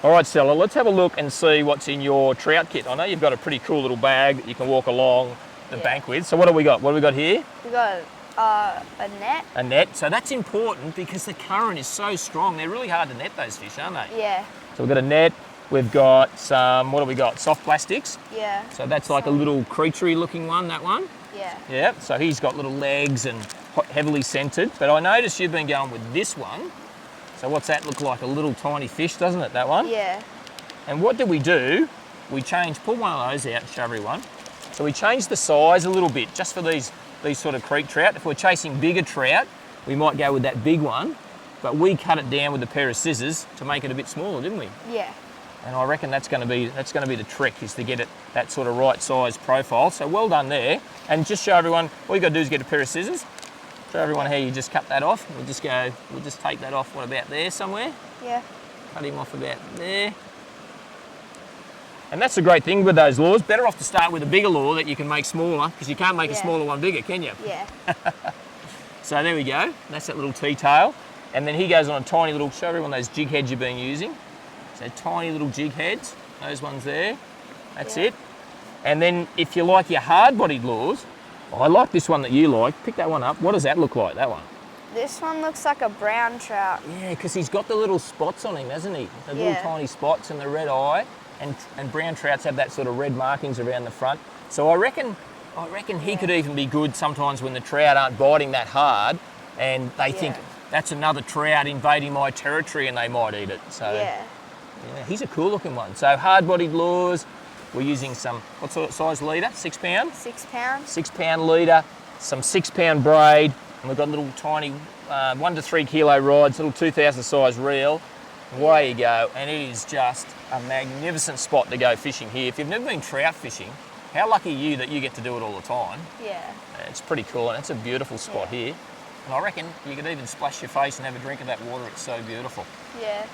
All right, Stella, let's have a look and see what's in your trout kit. I know you've got a pretty cool little bag that you can walk along the bank with. So what have we got? What have we got here? We got a net. A net. So that's important because the current is so strong. They're really hard to net, those fish, aren't they? Yeah. So we've got a net. We've got some, what have we got? Soft plastics. Yeah. So that's like a little creaturey looking one, that one. Yeah. Yeah, so he's got little legs and heavily scented. But I noticed you've been going with this one. So what's that look like? A little tiny fish, doesn't it, that one? Yeah. And what did we do? We pull one of those out and show everyone. So we changed the size a little bit just for these sort of creek trout. If we're chasing bigger trout, we might go with that big one, but we cut it down with a pair of scissors to make it a bit smaller, didn't we? Yeah. And I reckon that's going to be the trick, is to get it that sort of right size profile. So well done there. And just show everyone, all you got to do is get a pair of scissors. Show everyone how you just cut that off. We'll just take that off, what, about there somewhere? Yeah. Cut him off about there. And that's the great thing with those lures. Better off to start with a bigger lure that you can make smaller, because you can't make a smaller one bigger, can you? Yeah. So there we go. That's that little T-tail. And then he goes on a tiny little, show everyone those jig heads you've been using. So tiny little jig heads, those ones there. That's it. And then if you like your hard-bodied lures, I like this one that you like. Pick that one up. What does that look like, that one? This one looks like a brown trout. Yeah, because he's got the little spots on him, hasn't he? The little tiny spots and the red eye. And brown trouts have that sort of red markings around the front. So I reckon he could even be good sometimes when the trout aren't biting that hard and they think that's another trout invading my territory and they might eat it. So yeah, he's a cool looking one. So hard-bodied lures. We're using some, what sort of size leader? 6 pound? 6 pounds. 6 pound leader, some 6 pound braid, and we've got little tiny 1 to 3 kilo rods, little 2000 size reel. Away you go, and it is just a magnificent spot to go fishing here. If you've never been trout fishing, how lucky are you that you get to do it all the time? Yeah. It's pretty cool, and it's a beautiful spot here. And I reckon you could even splash your face and have a drink of that water. It's so beautiful. Yeah.